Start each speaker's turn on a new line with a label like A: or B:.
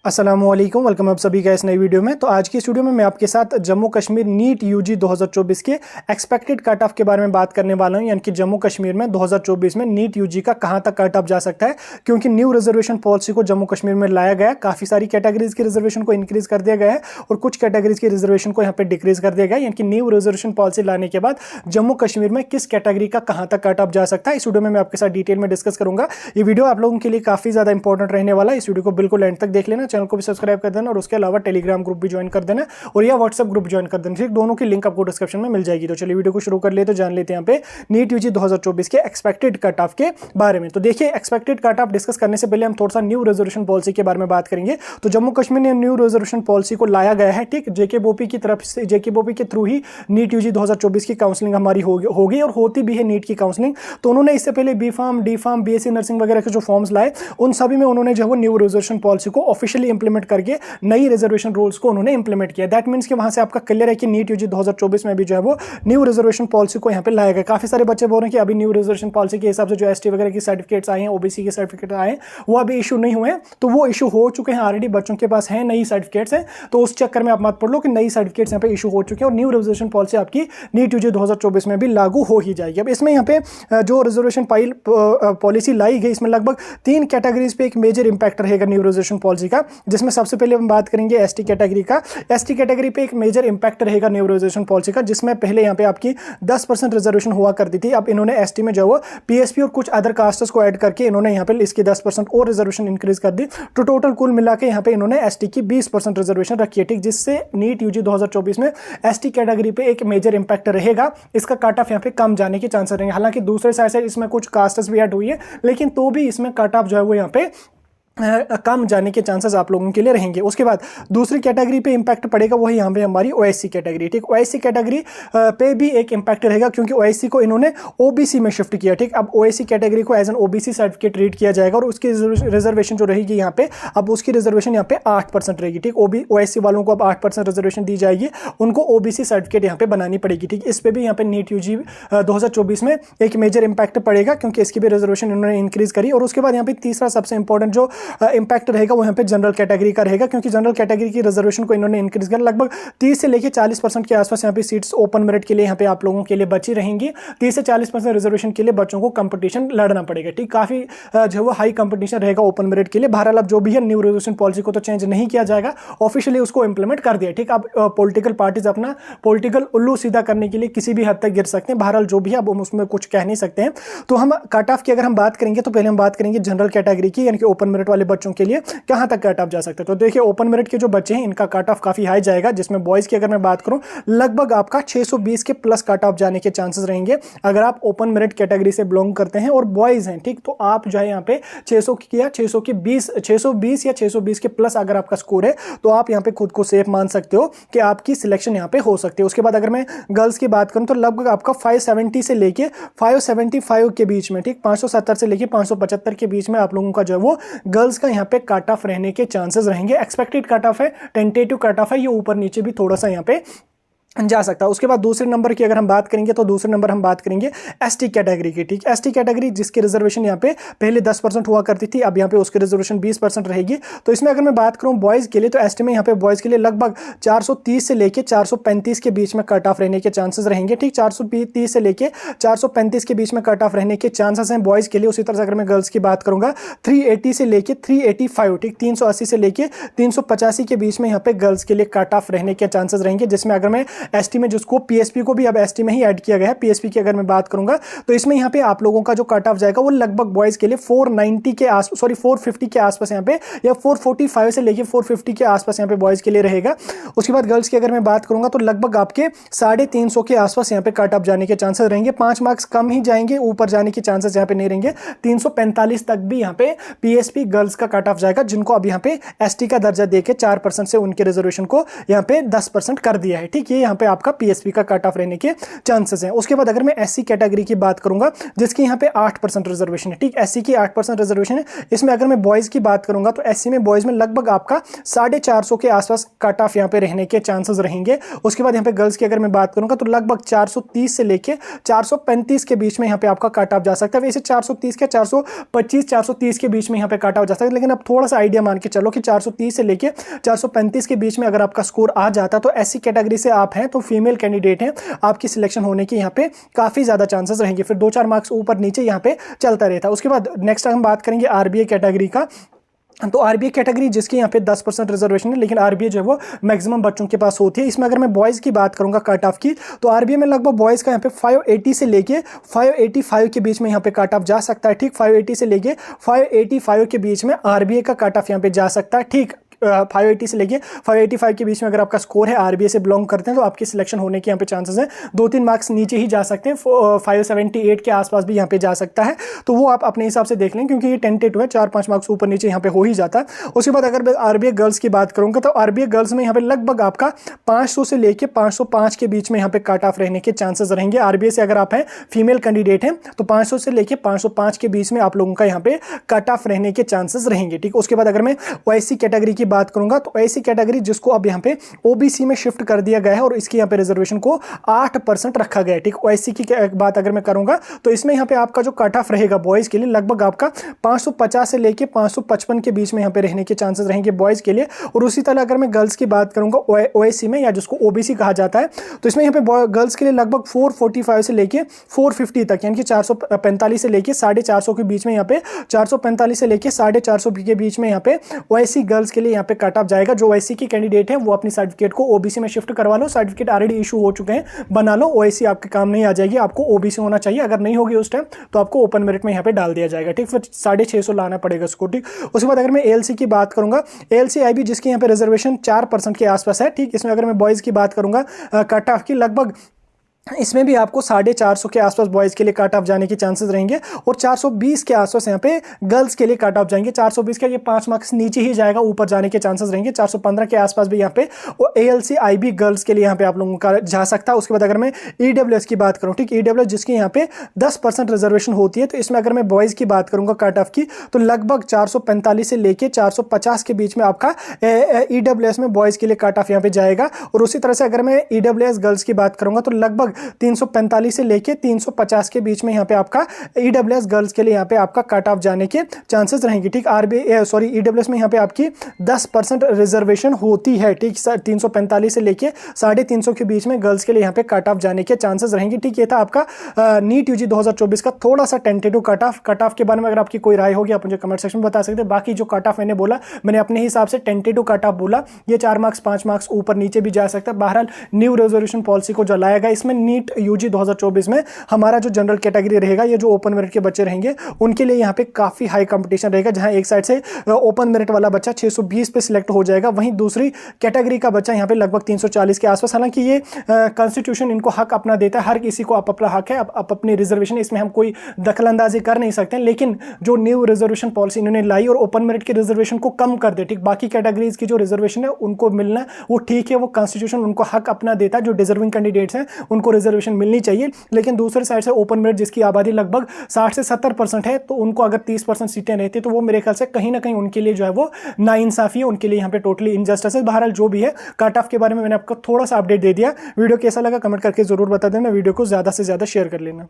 A: अस्सलामुअलैकुम, वेलकम आप सभी का इस नई वीडियो में। तो आज की इस वीडियो में मैं आपके साथ जम्मू कश्मीर नीट यूजी 2024 के एक्सपेक्टेड कट ऑफ के बारे में बात करने वाला हूं, यानी कि जम्मू कश्मीर में 2024 में नीट यूजी का कहां तक कट ऑफ जा सकता है, क्योंकि न्यू रिजर्वेशन पॉलिसी को जम्मू कश्मीर में लाया गया। काफी सारी कैटेगरीज की रिजर्वेशन को इंक्रीज कर दिया गया है और कुछ कैटेगरीज की रिजर्वेशन को यहाँ पे डिक्रीज कर दिया गया है। यानी कि न्यू रिजर्वेशन पॉलिसी लाने के बाद जम्मू कश्मीर में किस कैटेगरी का कहां तक कट ऑफ जा सकता है, इस वीडियो में मैं आपके साथ डिटेल में डिस्कस करूंगा। ये वीडियो आप लोगों के लिए काफी ज्यादा इंपॉर्टेंट रहने वाला है। इस वीडियो को बिल्कुल एंड तक देख लेना, चैनल को भी सब्सक्राइब कर देना और उसके अलावा टेलीग्राम ग्रुप भी ज्वाइन कर देना और या व्हाट्सएप ग्रुप ज्वाइन कर देना। ठीक, दोनों की लिंक आपको डिस्क्रिप्शन में मिल जाएगी। तो चलिए वीडियो को शुरू कर लेते, तो जान लेते हैं यहाँ पे नीट यूजी 2024 के एक्सपेक्टेड कट ऑफ के बारे में। तो देखिए, एक्सपेक्टेड कट ऑफ डिस्कस करने से पहले हम थोड़ा सा न्यू रिजर्वेशन पॉलिसी के बारे में बात करेंगे। तो जम्मू कश्मीर ने न्यू रिजर्वेशन पॉलिसी को लाया गया है। ठीक, जेकेबीओपी की तरफ से, जेकेबीओपी के थ्रू ही नीट यूजी 2024 की काउंसलिंग हमारी होगी और होती भी है नीट की काउंसलिंग। तो उन्होंने इससे पहले B pharm, D pharm, BSc nursing वगैरह के जो फॉर्म्स लाए, उन सभी में उन्होंने जो है वो न्यू रिजर्वेशन पॉलिसी को ऑफिशियली इंप्लीमेंट करके नई रिजर्वेशन रूल्स को उन्होंने इंप्लीमेंट किया। दैट मींस कि वहां से आपका क्लियर है कि नीट यूजी 2024 में भी जो है वो न्यू रिजर्वेशन पॉलिसी को यहाँ पे लाया गया। काफी सारे बच्चे बोल रहे हैं कि अभी न्यू रिजर्वेशन पॉलिसी के हिसाब से जो एसटी वगैरह की सर्टिफिकेट्स आए हैं, ओबीसी के सर्टिफिकेट आए हैं, वो अभी इशू नहीं हुए हैं। तो वो इशू हो चुके हैं ऑलरेडी, बच्चों के पास है नई सर्टिफिकेट्स हैं। तो उस चक्कर में आप मत पढ़ लो कि नई सर्टिफिकेट्स यहाँ पे इशू हो चुके हैं और न्यू रिजर्वेशन पॉलिसी आपकी नीट यूजी 2024 में भी लागू हो ही जाएगी। अब इसमें यहाँ पे जो रिजर्वेशन पॉलिसी लाई गई, इसमें लगभग 3 कैटेगरीज पे एक मेजर इंपैक्ट रहेगा न्यू रिजर्वेशन पॉलिसी का, जिसमें सबसे पहले हम बात करेंगे एसटी कैटेगरी का। एसटी कैटेगरी पे एक मेजर इंपैक्ट रहेगा न्यू रिजर्वेशन पॉलिसी का, जिसमें पहले यहाँ पे आपकी 10% रिजर्वेशन हुआ करती थी। अब इन्होंने एसटी में जो पीएसपी और कुछ अदर कास्ट्स को ऐड करके इन्होंने यहाँ पे इसकी 10% और रिजर्वेशन इंक्रीज कर दी। तो टोटल कुल मिला के यहाँ पे इन्होंने एसटी की 20% रिजर्वेशन रखी है। ठीक, जिससे नीट यूजी 2024 में एसटी कैटेगरी पे एक मेजर इंपैक्ट रहेगा। इसका कट ऑफ यहाँ पे कम जाने के चांसेस रहेंगे। हालांकि दूसरे साइड से इसमें कुछ कास्ट्स भी ऐड हुई है, लेकिन तो भी इसमें कट ऑफ जो है वो यहाँ पे कम जाने के चांसेस आप लोगों के लिए रहेंगे। उसके बाद दूसरी कैटेगरी पे इंपैक्ट पड़ेगा, वही यहाँ पे हमारी ओएससी कैटेगरी। ठीक, ओएससी कैटेगरी पे भी एक इंपैक्ट रहेगा, क्योंकि ओएससी को इन्होंने ओबीसी में शिफ्ट किया। ठीक, अब ओएससी कैटेगरी को as an OBC certificate treat किया जाएगा और उसकी रिजर्वेशन जो रहेगी यहाँ पे, अब उसकी रिजर्वेशन यहाँ पे 8% रहेगी। ठीक, ओएससी वालों को अब 8% रिजर्वेशन दी जाएगी, उनको ओबीसी सर्टिफिकेट यहाँ पे बनानी पड़ेगी। ठीक, इस पे भी यहाँ पे नीट यूजी 2024 में एक मेजर इंपैक्ट पड़ेगा, क्योंकि इसकी भी रिजर्वेशन इन्होंने इंक्रीज करी। और उसके बाद यहाँ पे तीसरा सबसे इंपॉर्टेंट जो इंपैक्ट रहेगा वो यहाँ पे जनरल कैटेगरी का रहेगा, क्योंकि जनरल कैटेगरी की रिजर्वेशन को इन्होंने इंक्रीज किया। लगभग 30 से लेकर 40% के आसपास यहाँ पे सीट्स ओपन मेरिट के लिए यहाँ पे आप लोगों के लिए बची रहेंगी। 30 से 40% रिजर्वेशन के लिए बच्चों को कंपटीशन लड़ना पड़ेगा। ठीक, काफी जो है हाई कंपटीशन रहेगा ओपन मेरिट के लिए। बहरहाल अब जो भी है न्यू रिजर्वेशन पॉलिसी को तो चेंज नहीं किया जाएगा, ऑफिशियली उसको इंप्लीमेंट कर दिया। ठीक, अब पॉलिटिकल पार्टीज अपना पॉलिटिकल उल्लू सीधा करने के लिए किसी भी हद तक गिर सकते हैं। बहरहाल जो भी है अब हम उसमें कुछ कह नहीं सकते हैं। तो हम कट ऑफ की अगर हम बात करेंगे तो पहले हम बात करेंगे जनरल कैटेगरी की, यानी कि ओपन मेरिट वाले बच्चों के लिए कहां तक कट ऑफ जा सकता है। तो देखिए, ओपन मेरिट के जो बच्चे हैं इनका कट ऑफ काफी हाई जाएगा, जिसमें बॉयज की अगर मैं बात करूं लगभग आपका 620 के प्लस कट ऑफ जाने के चांसेस रहेंगे अगर आप ओपन मेरिट कैटेगरी से बिलोंग करते हैं और बॉयज हैं। ठीक, तो आप जो है यहाँ पे 620 या 620 के प्लस अगर आपका स्कोर है तो आप यहाँ पे खुद को सेफ मान सकते हो कि आपकी सिलेक्शन यहाँ पे हो सकती है। उसके बाद अगर मैं गर्ल्स की बात करूं तो लगभग आपका 570 से लेके 575 के बीच में, ठीक, 570 से लेके 575 के बीच में आप लोगों का जो है वो गर्ल्स का यहाँ पे कट ऑफ रहने के चांसेस रहेंगे। एक्सपेक्टेड कट ऑफ है, टेंटेटिव कट ऑफ है, ये ऊपर नीचे भी थोड़ा सा यहाँ पे जा सकता है। उसके बाद दूसरे नंबर की अगर हम बात करेंगे तो दूसरे नंबर हम बात करेंगे एसटी कैटेगरी की। ठीक, एसटी कैटेगरी जिसकी रिजर्वेशन यहाँ पे पहले 10% हुआ करती थी, अब यहाँ पे उसकी रिजर्वेशन 20% रहेगी। तो इसमें अगर मैं बात करूँ बॉयज के लिए, तो एसटी में यहाँ पे बॉयज के लिए लगभग 430 से लेके 435 के बीच में कट ऑफ रहने के चांसेस रहेंगे। ठीक, 430 से लेके 435 के बीच में कट ऑफ रहने के चांसेस हैं बॉयज के लिए। उसी तरह से अगर मैं गर्ल्स की बात करूंगा 380 से लेके 385, ठीक, 380 से लेके 385 के बीच में यहाँ पे गर्ल्स के लिए कट ऑफ रहने के चांसेस रहेंगे। जिसमें अगर मैं एसटी में जिसको पीएसपी को भी अब एसटी में ही ऐड किया गया है, पीएसपी की अगर मैं बात करूंगा तो इसमें यहाँ पे आप लोगों का जो कट ऑफ जाएगा वो लगभग बॉयज के लिए 450 के आसपास यहाँ पे, या 445 से लेके 450 के आसपास यहाँ पे बॉयज के लिए रहेगा। उसके बाद गर्ल्स की अगर मैं बात करूंगा तो लगभग आपके 350 के आसपास यहाँ पे कट ऑफ जाने के चांसेस रहेंगे। 5 मार्क्स कम ही जाएंगे, ऊपर जाने के चांसेस यहाँ पे नहीं रहेंगे। 345 तक भी यहाँ पे पीएसपी गर्ल्स का कट ऑफ जाएगा, जिनको अब यहाँ पे एसटी का दर्जा देके 4% से उनके रिजर्वेशन को यहाँ पे 10% कर दिया है। ठीक, ये यहाँ यहाँ पे आपका पीएसपी का कट ऑफ रहने के चांसेस हैं। उसके बाद अगर मैं एससी कैटेगरी की बात करूंगा जिसकी यहाँ पे 8% रिजर्वेशन है, ठीक, एससी की 8% रिजर्वेशन है। इसमें अगर मैं बॉयज की बात करूंगा तो एससी में बॉयज में लगभग आपका 450 के आसपास कट ऑफ यहाँ पे रहने के चांसेस रहेंगे। उसके बाद यहाँ पे गर्ल्स की अगर मैं बात करूंगा तो लगभग 430 से लेके 435 के बीच में यहाँ पे आपका कट ऑफ जा सकता है। वैसे 430 के 425 430 के बीच में यहाँ पे कट ऑफ जा सकता है, लेकिन अब थोड़ा सा आइडिया मान के चलो कि 430 से लेके 435 के बीच में अगर आपका स्कोर आ जाता तो एससी कैटेगरी से आप हैं तो फीमेल कैंडिडेट हैं, आपकी सिलेक्शन होने की यहाँ पे काफी ज्यादा चांसेस रहेंगे। फिर 2-4 मार्क्स ऊपर नीचे यहाँ पे चलता रहता है। उसके बाद नेक्स्ट हम बात करेंगे आरबीए कैटेगरी का। तो आरबीए कैटेगरी जिसकी यहाँ पे 10% रिजर्वेशन है, लेकिन आरबीए जो है वो मैक्सिमम बच्चों के पास होती है। इसमें अगर मैं बॉयज़ की बात करूंगा कट ऑफ की तो आरबीए में लगभग बॉयज़ का यहाँ पे 580 से लेके 585 के बीच में यहाँ पे कट ऑफ जा सकता है, ठीक, 580 से लेके 585 के बीच में आरबीए का कट ऑफ यहाँ पे जा सकता है, ठीक। 580 से लेके 585 के बीच में अगर आपका स्कोर है, आरबीए से बिलोंग करते हैं तो आपकी सिलेक्शन होने के यहाँ पे चांसेस हैं। 2-3 मार्क्स नीचे ही जा सकते हैं, 578 के आसपास भी यहाँ पे जा सकता है। तो वो आप अपने हिसाब से देख लें क्योंकि ये टेंटेटिव है, 4-5 मार्क्स ऊपर नीचे यहाँ पे हो ही जाता है। उसके बाद अगर मैं आरबीए गर्ल्स की बात करूँगा तो आरबीए गर्ल्स में यहाँ पे लगभग आपका 500 से लेके 505 के बीच में यहाँ पे कट ऑफ रहने के चांसेस रहेंगे। आरबीए से अगर आप हैं फीमेल कैंडिडेट हैं तो 500 से लेके 505 के बीच में आप लोगों का यहाँ पे कट ऑफ रहने के चांसेस रहेंगे, ठीक। उसके बाद अगर मैं ओएससी कैटेगरी की बात करूंगा तो ओएससी कैटेगरी जिसको अब यहाँ पे ओबीसी में शिफ्ट कर दिया गया है और इसकी यहाँ पे रिजर्वेशन को 8% रखा गया है, ठीक। ओएससी की बात अगर मैं करूंगा तो इसमें यहाँ पे आपका जो कट ऑफ रहेगा बॉयज के लिए लगभग आपका 550 से लेके 555 के बीच में यहाँ पे रहने के चांसेस रहेंगे बॉयज के लिए। और उसी तरह अगर मैं गर्ल्स की बात करूंगा ओएससी में या जिसको ओबीसी कहा जाता है तो इसमें यहाँ पे गर्ल्स के लिए लगभग 445 से लेके 450 तक यानी कि 445 से लेके 450 के बीच में यहाँ पे 445 से लेके 450 के बीच में यहाँ पे ओएससी गर्ल्स के लिए यहाँ पे कट ऑफ जाएगा। जो ओएससी की कैंडिडेट है वो अपनी सर्टिफिकेट को ओबीसी में शिफ्ट करवा लो, सर्टिफिकेट ऑलरेडी इशू हो चुके हैं, बना लो, ओएससी आपके काम नहीं आ जाएगी, आपको ओबीसी होना चाहिए। अगर नहीं होगी उस टाइम तो आपको ओपन मेरिट में यहाँ पे डाल दिया जाएगा, ठीक। फिर 650 लाना पड़ेगा उसको, ठीक। उसके बाद अगर मैं एएलसी की बात करूंगा, एएलसी आईबी जिसकी यहाँ पे रिजर्वेशन 4% के आसपास है, ठीक। इसमें अगर मैं बॉयज की बात करूंगा कट ऑफ की लगभग इसमें भी आपको 450 के आसपास बॉयज़ के लिए कट ऑफ जाने के चांसेस रहेंगे और 420 के आसपास यहाँ पे गर्ल्स के लिए कट ऑफ जाएंगे। 420 का ये 5 मार्क्स नीचे ही जाएगा, ऊपर जाने के चांसेस रहेंगे। 415 के आसपास भी यहाँ पे और एएलसी आईबी गर्ल्स के लिए यहाँ पे आप लोगों का जा सकता है। उसके बाद अगर मैं ईडब्ल्यूएस की बात करूँ, ठीक, ईडब्ल्यूएस जिसकी यहाँ पे 10% रिजर्वेशन होती है तो इसमें अगर मैं बॉयज़ की बात करूँगा कट ऑफ की तो लगभग 445 से लेके 450 के बीच में आपका ईडब्ल्यूएस में बॉयज़ के लिए कट ऑफ यहाँ पे जाएगा। और उसी तरह से अगर मैं ईडब्ल्यूएस गर्ल्स की बात करूँगा तो लगभग 345 से लेके 350 के बीच में यहाँ पे आपका ईडब्ल्यूएस गर्ल्स के लिए यहाँ पे आपका कट ऑफ जाने के चांसेस रहेंगे, ठीक। ईडब्ल्यूएस में यहाँ पे आपकी 10% रिजर्वेशन होती है, ठीक। 345 से लेके 350 के बीच में गर्ल्स के लिए यहाँ पे कट ऑफ जाने के चांसेस रहेंगे, ठीक। ये था आपका नीट यूजी 2024 का थोड़ा सा टेंटेटिव कट ऑफ के बारे में अगर आपकी कोई राय होगी आप मुझे कमेंट सेक्शन में बता सकते हैं। बाकी जो कट ऑफ मैंने बोला मैंने अपने हिसाब से टेंटेटिव कट ऑफ बोला, ये 4 मार्क्स 5 मार्क्स ऊपर नीचे भी जा सकता है। बहरहाल न्यू रेजोल्यूशन पॉलिसी को जो लाया गया इसमें नीट यूजी 2024 में हमारा जो जनरल कैटेगरी रहेगा, ये जो ओपन मेरिट के बच्चे रहेंगे उनके लिए यहाँ पे काफी हाई कंपटीशन रहेगा, जहां एक साइड से ओपन मेरिट वाला बच्चा 620 पे सिलेक्ट हो जाएगा, वहीं दूसरी कैटेगरी का बच्चा यहाँ पे लगभग 340 के आसपास। हालांकि ये कॉन्स्टिट्यूशन इनको हक अपना देता है, हर किसी को अपना हक है, आप अपनी रिजर्वेशन, इसमें हम कोई दखल अंदाजी कर नहीं सकते, लेकिन जो न्यू रिजर्वेशन पॉलिसी इन्होंने लाई और ओपन मेरिट की रिजर्वेशन को कम कर दे, ठीक। बाकी कैटेगरीज की जो रिजर्वेशन है उनको मिलना वो ठीक है, वो कॉन्स्टिट्यूशन उनको हक अपना देता है, जो डिजर्विंग कैंडिडेट्स हैं उनको रिजर्वेशन मिलनी चाहिए। लेकिन दूसरे साइड से ओपन मेरिट जिसकी आबादी लगभग 60 से 70% है तो उनको अगर 30% सीटें रहती तो वो मेरे ख्याल से कहीं ना कहीं उनके लिए जो है वो नाइंसाफी है, उनके लिए यहाँ पे टोटली इनजस्टिस है। बहरहाल जो भी है कट ऑफ के बारे में मैंने आपको थोड़ा सा अपडेट दे दिया। वीडियो कैसा लगा कमेंट करके जरूर बता देना, वीडियो को ज्यादा से ज्यादा शेयर कर लेना।